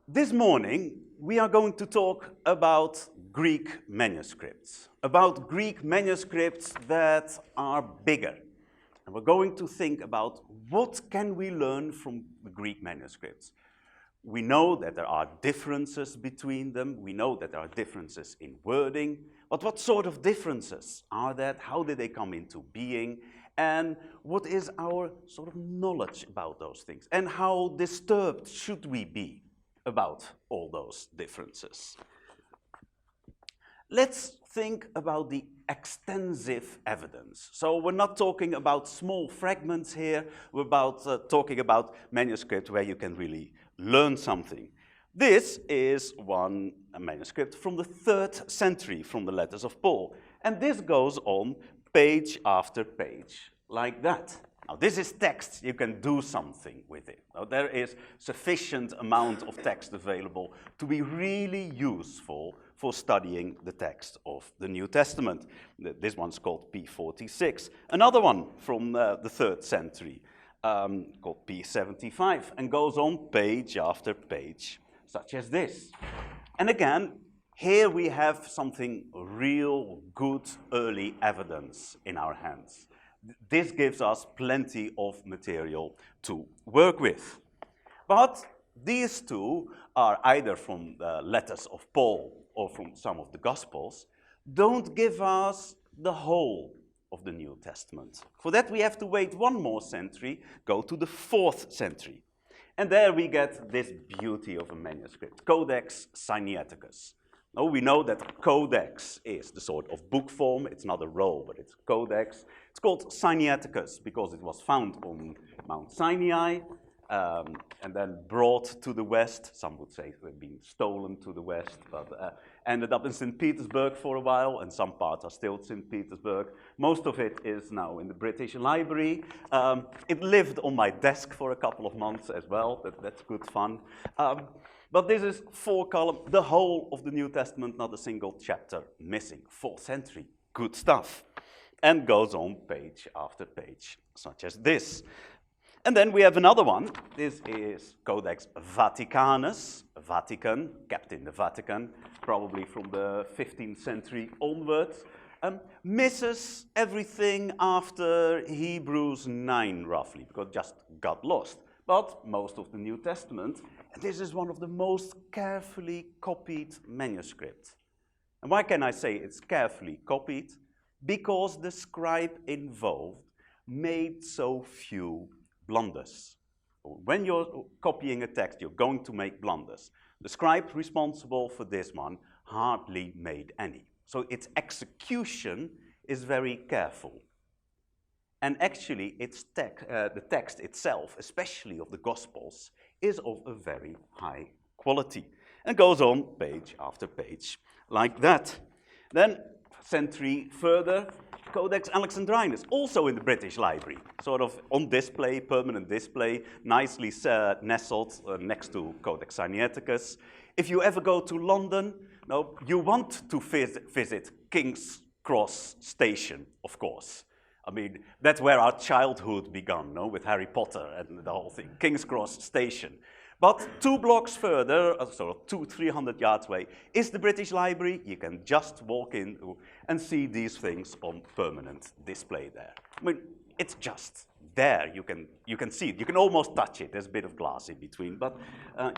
This morning, we are going to talk about Greek manuscripts that are bigger. And we're going to think about what can we learn from the Greek manuscripts. We know that there are differences between them. We know that there are differences in wording. But what sort of differences are that? How did they come into being? And what is our sort of knowledge about those things? And how disturbed should we be about all those differences? Let's think about the extensive evidence. So we're not talking about small fragments here. We're talking about manuscripts where you can really learn something. This is one manuscript from the 3rd century, from the letters of Paul. And this goes on page after page, like that. Now, this is text. You can do something with it. Now, there is sufficient amount of text available to be really useful for studying the text of the New Testament. This one's called P46. Another one from the 3rd century, called P75, and goes on page after page, such as this. And again, here we have something real good early evidence in our hands. This gives us plenty of material to work with. But these two are either from the letters of Paul or from some of the Gospels, don't give us the whole of the New Testament. For that we have to wait one more century, go to the 4th century. And there we get this beauty of a manuscript, Codex Sinaiticus. Now we know that codex is the sort of book form. It's not a roll, but it's codex. It's called Sinaiticus because it was found on Mount Sinai and then brought to the west. Some would say it had been stolen to the west, but ended up in St. Petersburg for a while, and some parts are still at St. Petersburg. Most of it is now in the British Library. It lived on my desk for a couple of months as well. That's good fun. But this is 4 columns, the whole of the New Testament, not a single chapter missing. 4th century, good stuff. And goes on page after page, such as this. And then we have another one. This is Codex Vaticanus, Vatican, kept in the Vatican, probably from the 15th century onwards. Misses everything after Hebrews 9, roughly, because it just got lost. But most of the New Testament, and this is one of the most carefully copied manuscripts. And why can I say it's carefully copied? Because the scribe involved made so few blunders. When you're copying a text, you're going to make blunders. The scribe responsible for this one hardly made any. So its execution is very careful. And actually, the text itself, especially of the Gospels, is of a very high quality. And goes on page after page like that. Then, a century further, Codex Alexandrinus, also in the British Library, sort of on display, permanent display, nicely nestled next to Codex Sinaiticus. If you ever go to London, you want to visit King's Cross Station, of course. I mean, that's where our childhood began, no? With Harry Potter and the whole thing, King's Cross Station. But 2 blocks further, sort of 200-300 yards away, is the British Library. You can just walk in and see these things on permanent display there. I mean, it's just there. You can see it. You can almost touch it. There's a bit of glass in between, but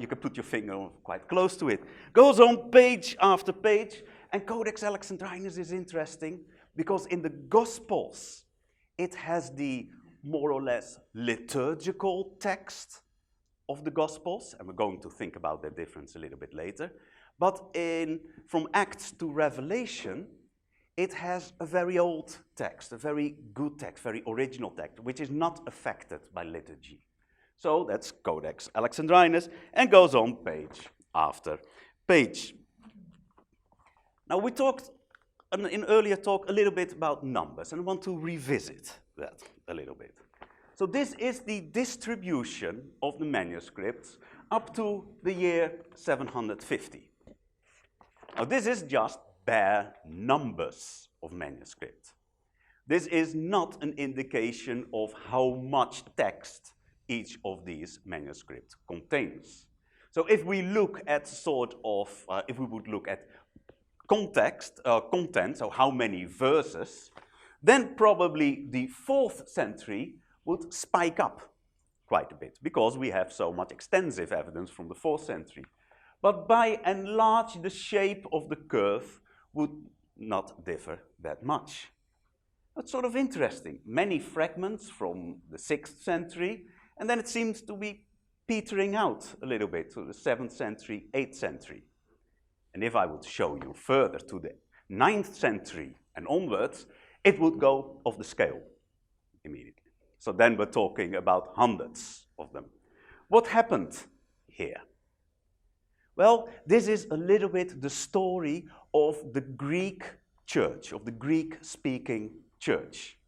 you can put your finger quite close to it. Goes on page after page, and Codex Alexandrinus is interesting because in the Gospels, it has the more or less liturgical text of the Gospels, and we're going to think about that difference a little bit later. But from Acts to Revelation, it has a very old text, a very good text, very original text, which is not affected by liturgy. So that's Codex Alexandrinus, and goes on page after page. Now we talked in earlier talk a little bit about numbers, and I want to revisit that a little bit. So this is the distribution of the manuscripts up to the year 750. Now this is just bare numbers of manuscripts. This is not an indication of how much text each of these manuscripts contains. So if we look at if we would look at content, so how many verses, then probably the 4th century would spike up quite a bit, because we have so much extensive evidence from the 4th century. But by and large, the shape of the curve would not differ that much. That's sort of interesting. Many fragments from the 6th century, and then it seems to be petering out a little bit to the 7th century, 8th century. And if I would show you further to the 9th century and onwards, it would go off the scale immediately. So then we're talking about hundreds of them. What happened here? Well, this is a little bit the story of the Greek church, of the Greek-speaking church.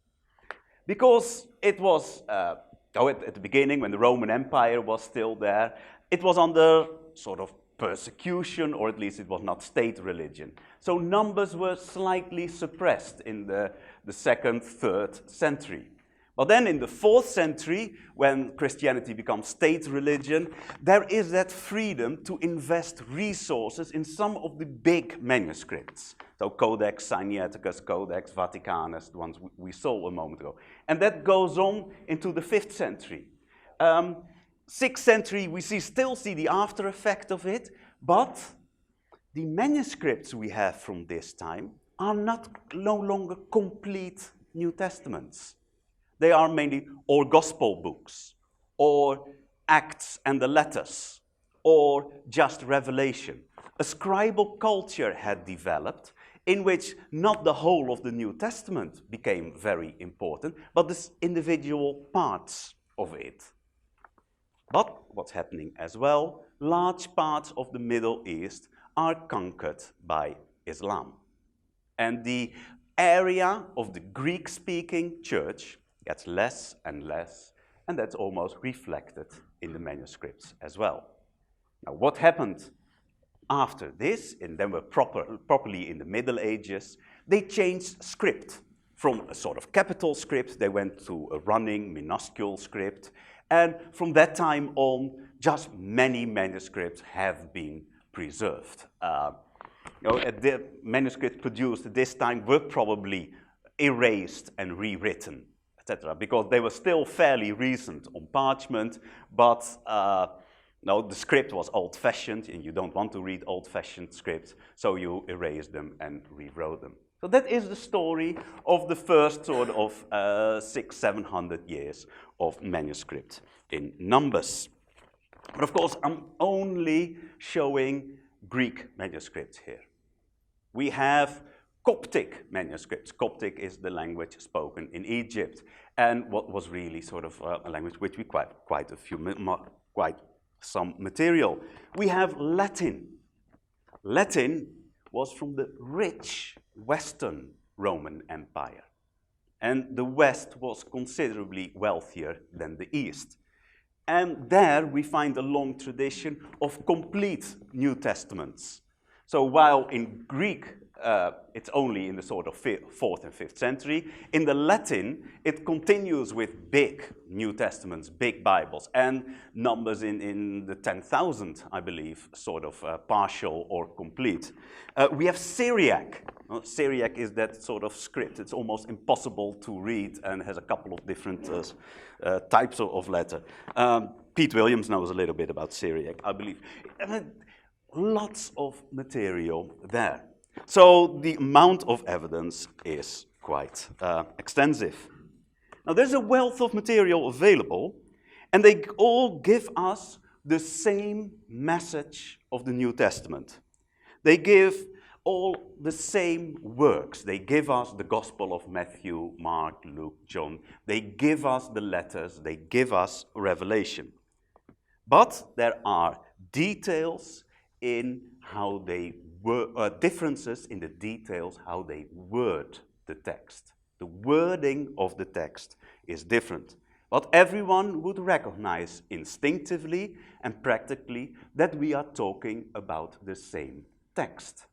Because it was, at the beginning, when the Roman Empire was still there, it was under sort of persecution, or at least it was not state religion. So numbers were slightly suppressed in the 2nd, 3rd century. But then in the 4th century, when Christianity becomes state religion, there is that freedom to invest resources in some of the big manuscripts. So Codex Sinaiticus, Codex Vaticanus, the ones we saw a moment ago. And that goes on into the 5th century. 6th century, we still see the after effect of it, but the manuscripts we have from this time are no longer complete New Testaments. They are mainly or gospel books, or Acts and the letters, or just Revelation. A scribal culture had developed in which not the whole of the New Testament became very important, but the individual parts of it. But what's happening as well, large parts of the Middle East are conquered by Islam. And the area of the Greek-speaking church gets less and less, and that's almost reflected in the manuscripts as well. Now, what happened after this, and then we're properly in the Middle Ages, they changed script. From a sort of capital script, they went to a running, minuscule script, and from that time on, just many manuscripts have been preserved. The manuscripts produced at this time were probably erased and rewritten, etc., because they were still fairly recent on parchment, but the script was old-fashioned, and you don't want to read old-fashioned scripts, so you erased them and rewrote them. So that is the story of the first sort of 600-700 years of manuscript in Numbers. But of course, I'm only showing Greek manuscripts here. We have Coptic manuscripts. Coptic is the language spoken in Egypt, and what was really sort of a language which we quite some material. We have Latin. Latin was from the rich Western Roman Empire, and the West was considerably wealthier than the East. And there we find a long tradition of complete New Testaments. So while in Greek it's only in the sort of 4th and 5th century, in the Latin it continues with big New Testaments, big Bibles, and numbers in the 10,000, I believe, sort of partial or complete. We have Syriac. Syriac is that sort of script. It's almost impossible to read and has a couple of different types of letter. Pete Williams knows a little bit about Syriac, I believe. Lots of material there. So the amount of evidence is quite extensive. Now there's a wealth of material available, and they all give us the same message of the New Testament. They give all the same works. They give us the Gospel of Matthew, Mark, Luke, John. They give us the letters. They give us Revelation. But there are details in how they differences in the details how they word the text. The wording of the text is different. But everyone would recognize instinctively and practically that we are talking about the same text.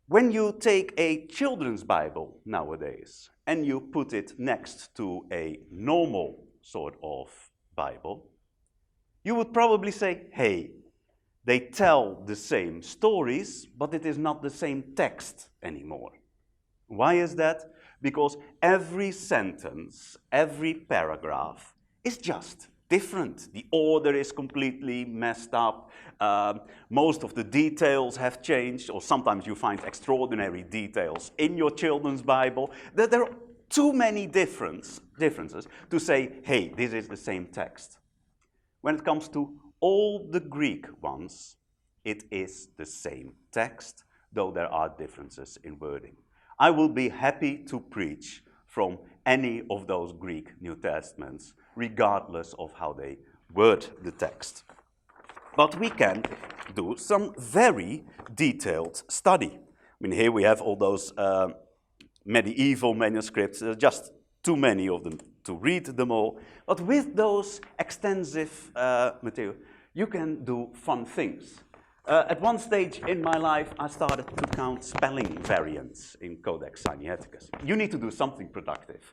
When you take a children's Bible nowadays and you put it next to a normal sort of Bible, you would probably say, hey, they tell the same stories, but it is not the same text anymore. Why is that? Because every sentence, every paragraph is just different. The order is completely messed up. Most of the details have changed, or sometimes you find extraordinary details in your children's Bible. There are too many differences to say, hey, this is the same text. When it comes to all the Greek ones, it is the same text, though there are differences in wording. I will be happy to preach from any of those Greek New Testaments, regardless of how they word the text. But we can do some very detailed study. I mean, here we have all those medieval manuscripts. There are just too many of them to read them all. But with those extensive material, you can do fun things. At one stage in my life, I started to count spelling variants in Codex Sinaiticus. You need to do something productive.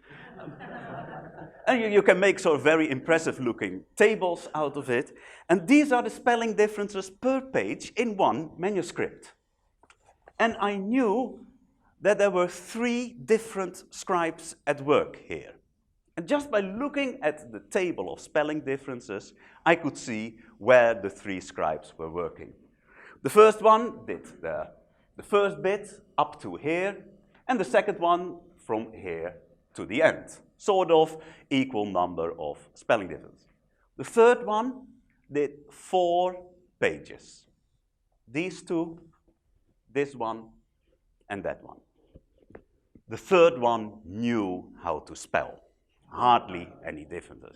And you can make sort of very impressive looking tables out of it. And these are the spelling differences per page in one manuscript. And I knew that there were 3 different scribes at work here. And just by looking at the table of spelling differences, I could see where the 3 scribes were working. The first one did the first bit up to here, and the second one from here to the end. Sort of equal number of spelling differences. The third one did 4 pages. These 2, this one, and that one. The third one knew how to spell. Hardly any differences.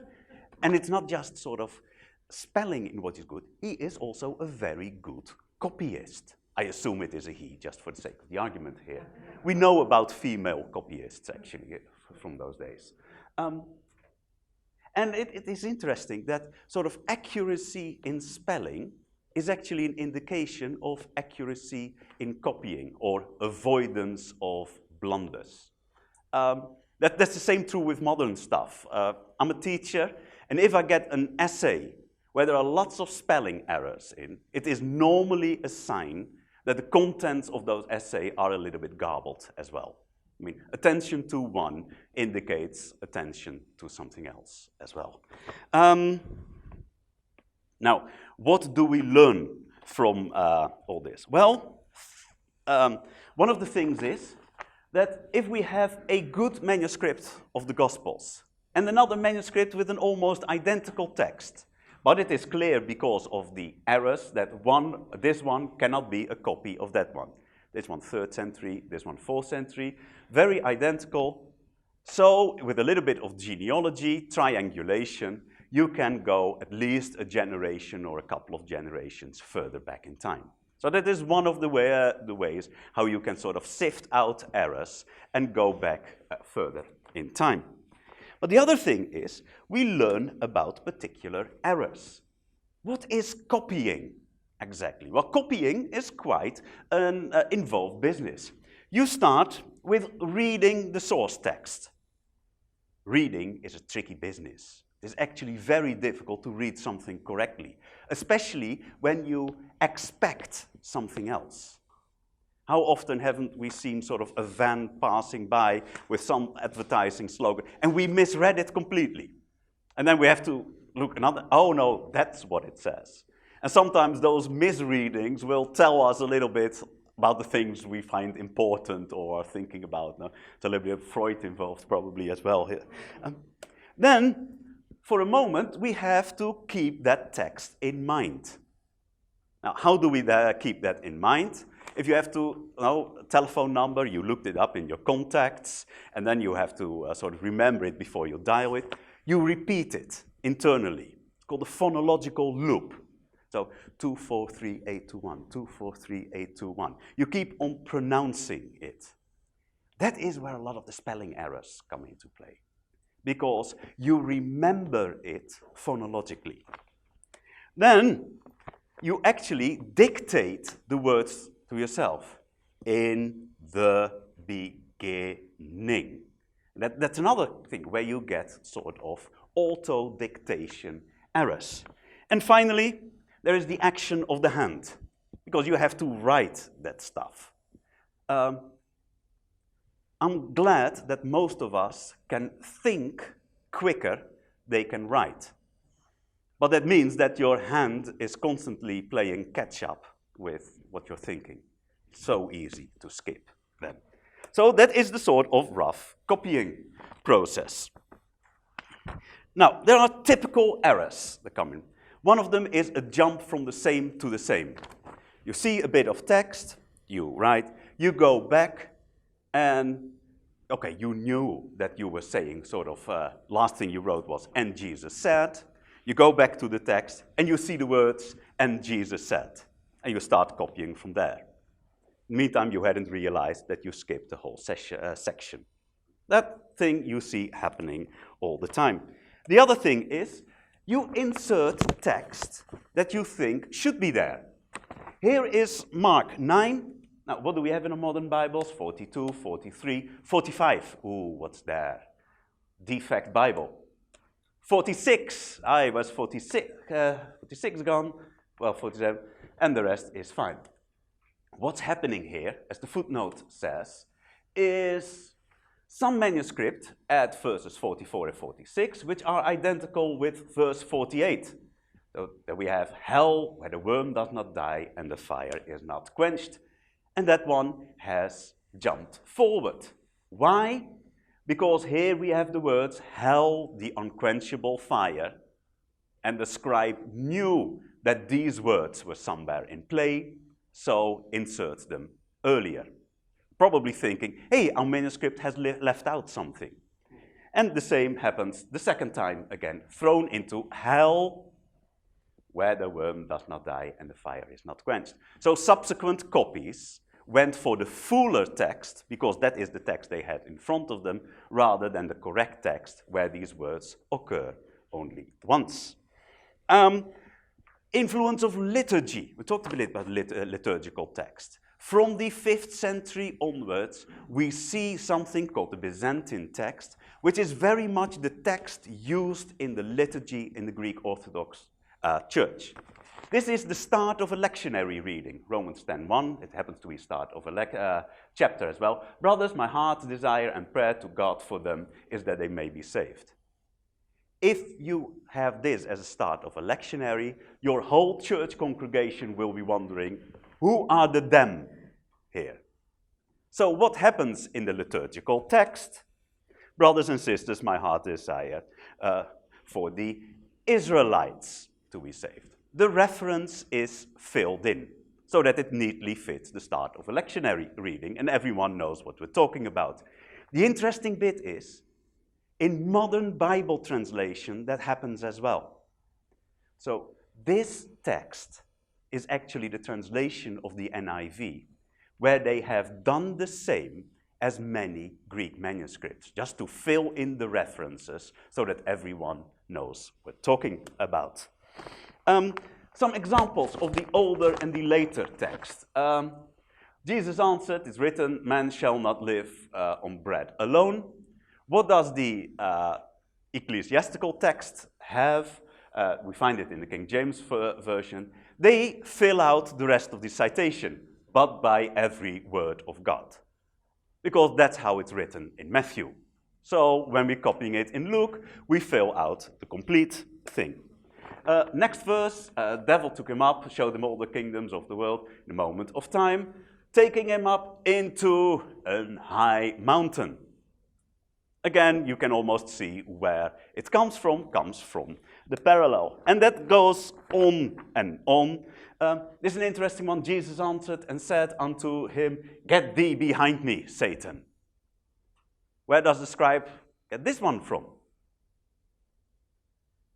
And it's not just sort of spelling in what is good, he is also a very good copyist. I assume it is a he, just for the sake of the argument here. We know about female copyists, actually, from those days. And it is interesting that sort of accuracy in spelling is actually an indication of accuracy in copying, or avoidance of blunders. That's the same true with modern stuff. I'm a teacher, and if I get an essay where there are lots of spelling errors in, it is normally a sign that the contents of those essays are a little bit garbled as well. I mean, attention to one indicates attention to something else as well. Now, what do we learn from all this? Well, one of the things is that if we have a good manuscript of the Gospels and another manuscript with an almost identical text, but it is clear because of the errors that this one cannot be a copy of that one. This one 3rd century, this one 4th century, very identical. So with a little bit of genealogy, triangulation, you can go at least a generation or a couple of generations further back in time. So that is one of the ways how you can sort of sift out errors and go back further in time. But the other thing is, we learn about particular errors. What is copying exactly? Well, copying is quite an involved business. You start with reading the source text. Reading is a tricky business. It's actually very difficult to read something correctly, especially when you expect something else. How often haven't we seen sort of a van passing by with some advertising slogan, and we misread it completely? And then we have to look another, oh no, that's what it says. And sometimes those misreadings will tell us a little bit about the things we find important or are thinking about. Now, it's a little bit of Freud involved probably as well here. Then, for a moment, we have to keep that text in mind. Now, how do we keep that in mind? If you have to know a telephone number, you looked it up in your contacts, and then you have to sort of remember it before you dial it. You repeat it internally. It's called a phonological loop. So 243821, 243821. You keep on pronouncing it. That is where a lot of the spelling errors come into play, because you remember it phonologically. Then you actually dictate the words to yourself. In the beginning. That's another thing where you get sort of auto-dictation errors. And finally, there is the action of the hand, because you have to write that stuff. I'm glad that most of us can think quicker they can write. But that means that your hand is constantly playing catch up with what you're thinking. So easy to skip them. So that is the sort of rough copying process. Now, there are typical errors that come in. One of them is a jump from the same to the same. You see a bit of text, you write, you go back, and okay, you knew that you were saying sort of, last thing you wrote was, and Jesus said. You go back to the text, and you see the words, and Jesus said. And you start copying from there. In the meantime, you hadn't realized that you skipped the whole section. That thing you see happening all the time. The other thing is, you insert text that you think should be there. Here is Mark 9. Now, what do we have in our modern Bibles? 42, 43, 45. Ooh, what's there? Defect Bible. 46. I was 46. 46 gone. Well, 47. And the rest is fine. What's happening here, as the footnote says, is some manuscript add verses 44 and 46, which are identical with verse 48. So that we have hell, where the worm does not die and the fire is not quenched. And that one has jumped forward. Why? Because here we have the words, hell, the unquenchable fire, and the scribe knew that these words were somewhere in play, so inserts them earlier. Probably thinking, hey, our manuscript has left out something. And the same happens the second time again, thrown into hell, where the worm does not die and the fire is not quenched. So subsequent copies went for the fuller text, because that is the text they had in front of them, rather than the correct text, where these words occur only once. Influence of liturgy. We talked a bit about liturgical text. From the 5th century onwards, we see something called the Byzantine text, which is very much the text used in the liturgy in the Greek Orthodox Church. This is the start of a lectionary reading, Romans 10:1. It happens to be start of a chapter as well. Brothers, my heart's desire and prayer to God for them is that they may be saved. If you have this as a start of a lectionary, your whole church congregation will be wondering, who are the them here? So what happens in the liturgical text? Brothers and sisters, my heart desire for the Israelites to be saved. The reference is filled in so that it neatly fits the start of a lectionary reading and everyone knows what we're talking about. The interesting bit is, in modern Bible translation, that happens as well. So this text is actually the translation of the NIV, where they have done the same as many Greek manuscripts, just to fill in the references so that everyone knows what we're talking about. Some examples of the older and the later text. Jesus answered, it's written, man shall not live on bread alone. What does the ecclesiastical text have? We find it in the King James Version. They fill out the rest of the citation, but by every word of God. Because that's how it's written in Matthew. So when we're copying it in Luke, we fill out the complete thing. Next verse, devil took him up, showed him all the kingdoms of the world in a moment of time, taking him up into a high mountain. Again, you can almost see where it comes from the parallel. And that goes on and on. This is an interesting one. Jesus answered and said unto him, get thee behind me, Satan. Where does the scribe get this one from?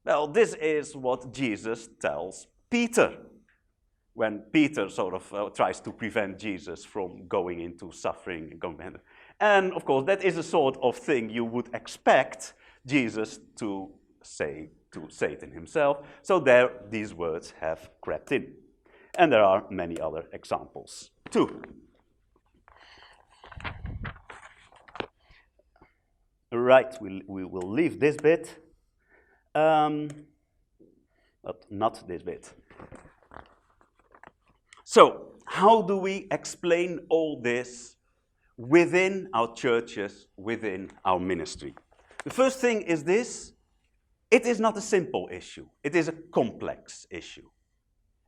Well, this is what Jesus tells Peter when Peter sort of tries to prevent Jesus from going into suffering. And of course, that is a sort of thing you would expect Jesus to say to Satan himself. So there, these words have crept in. And there are many other examples too. Right, we will leave this bit. but not this bit. So, how do we explain all this within our churches, within our ministry? The first thing is this: it is not a simple issue, it is a complex issue.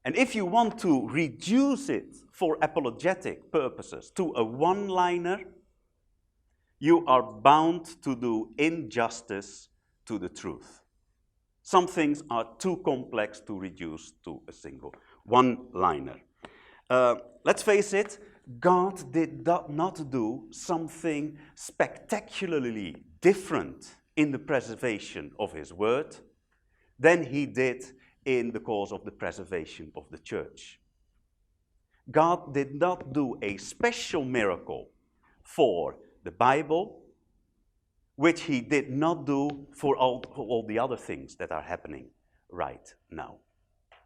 And if you want to reduce it for apologetic purposes to a one-liner, you are bound to do injustice to the truth. Some things are too complex to reduce to a single one-liner. Let's face it, God did not do something spectacularly different in the preservation of his word than he did in the course of the preservation of the church. God did not do a special miracle for the Bible, which he did not do for all the other things that are happening right now.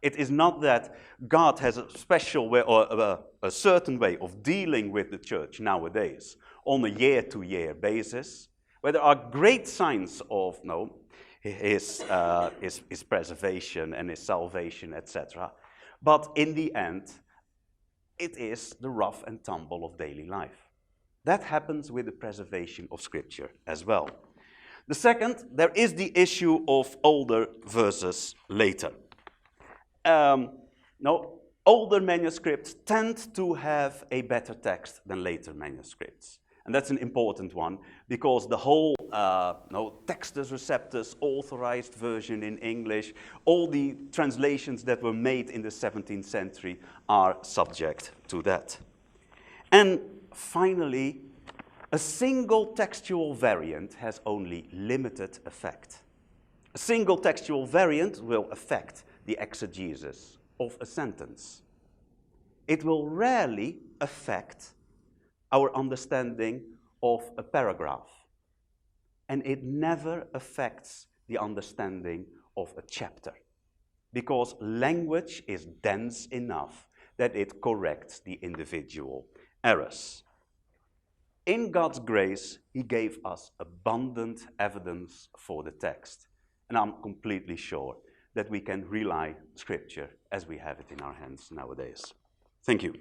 It is not that God has a special way or a certain way of dealing with the church nowadays on a year-to-year basis, where there are great signs of his preservation and his salvation, etc. But in the end, it is the rough and tumble of daily life. That happens with the preservation of Scripture as well. The second, there is the issue of older versus later. Older manuscripts tend to have a better text than later manuscripts. And that's an important one, because the whole Textus Receptus, authorized version in English, all the translations that were made in the 17th century are subject to that. And finally, a single textual variant has only limited effect. A single textual variant will affect the exegesis of a sentence. It will rarely affect our understanding of a paragraph. And it never affects the understanding of a chapter, because language is dense enough that it corrects the individual errors. In God's grace, he gave us abundant evidence for the text. And I'm completely sure that we can rely on Scripture as we have it in our hands nowadays. Thank you.